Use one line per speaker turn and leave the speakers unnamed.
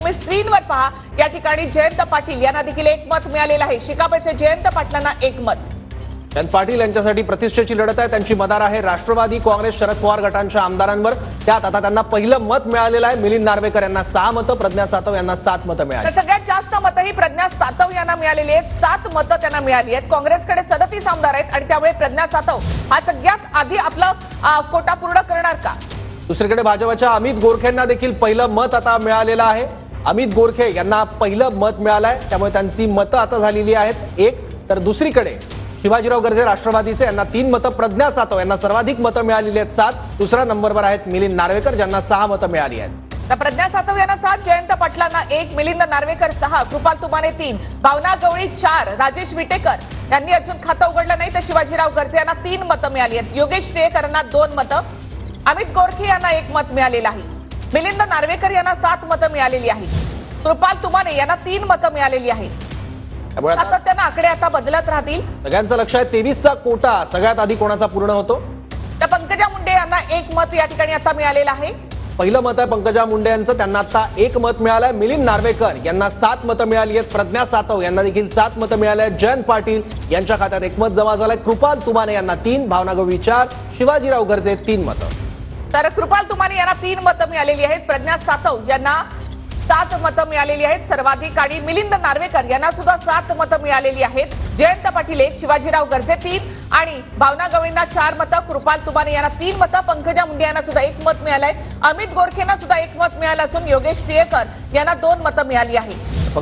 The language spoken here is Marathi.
तुम्ही स्क्रीनवर पहा, या ठिकाणी जयंत पाटील यांना देखील 1 मत मिळालेलं आहे। शिकापेचे जयंत पाटलांना 1 मत।
जयंत पाटील यांच्यासाठी प्रतिष्ठेची लढत आहे। त्यांची मदार आहे राष्ट्रवादी काँग्रेस शरद पवार गटांच्या आमदारांवर। त्यात आता त्यांना पहिलं मत मिळालेलं आहे। मिलिंद नार्वेकर यांना 6 मतं, प्रज्ञा सातव यांना 7 मतं मिळाली।
सगळ्यात जास्त मतं ही प्रज्ञा सातव यांना मिळालेली आहेत। 7 मतं त्यांना मिळाली आहेत। काँग्रेसकडे 37 आमदार आहेत आणि त्यामुळे प्रज्ञा सातव हा सगळ्यात आधी आपला कोटा पूर्ण करणार का?
दुसरीकडे भाजपच्या अमित गोरखेंना देखील पहिलं मत आता मिळालेलं आहे। अमित गोरखे यांना पहिलं मत मिळालंय, त्यामुळे त्यांची मतं आता झालेली आहेत 1। तर दुसरीकडे शिवाजीराव गर्जे राष्ट्रवादीचे यांना 3 मतं, प्रज्ञा सातव यांना सर्वाधिक मतं मिळालेली आहेत 7। दुसऱ्या नंबरवर आहेत मिलिंद नार्वेकर ज्यांना 6 मतं मिळाली आहेत।
तर प्रज्ञा सातव यांना 7, जयंत पाटलांना 1, मिलिंद नार्वेकर 6, कृपाल तुमाने 3, भावना गवळी 4, राजेश विटेकर यांनी अजून खातं उघडलं नाही, तर शिवाजीराव गर्जे यांना 3 मतं मिळाली आहेत। योगेश टिळेकर यांना 2 मतं, अमित गोरखे यांना 1 मत मिळालेलं आहे। मिलिंद नार्वेकर यांना 7 मतं मिळालेली आहेत। कृपाल तुमाने यांना 3 मतं मिळालेली आहेत। सातत्याने आकडे आता बदलत राहतील।
सगळ्यांचं लक्ष आहे 23चा कोटा सगळ्यात आधी कोणाचा पूर्ण होतो।
तर पंकजा मुंडे यांना 1 मत या ठिकाणी आता मिळालेलं आहे।
पहिलं मत आहे पंकजा मुंडे यांचं, त्यांना आता 1 मत मिळालंय। मिलिंद नार्वेकर यांना 7 मतं मिळाली आहेत। प्रज्ञा सातव यांना देखील 7 मतं मिळाली आहेत। जयंत पाटील यांच्या खात्यात 1 मत जमा झालंय। कृपाल तुमाने यांना 3, भावना गवळी 4, शिवाजीराव गर्जे 3 मतं।
तर कृपाल तुमाने यांना 3 मतं मिळालेली आहेत। प्रज्ञा सातव यांना 7 मतं मिळालेली आहेत सर्वाधिक, आणि मिलिंद नार्वेकर यांना सुद्धा 7 मतं मिळालेली आहेत। जयंत पाटील 1, शिवाजीराव गर्जे 3 आणि भावना गवळींना 4 मतं, कृपाल तुमाने यांना 3 मतं, पंकजा मुंडे यांना सुद्धा 1 मत मिळालंय। अमित गोरखेंना सुद्धा 1 मत मिळालं असून योगेश टिळेकर यांना 2 मतं मिळाली आहेत।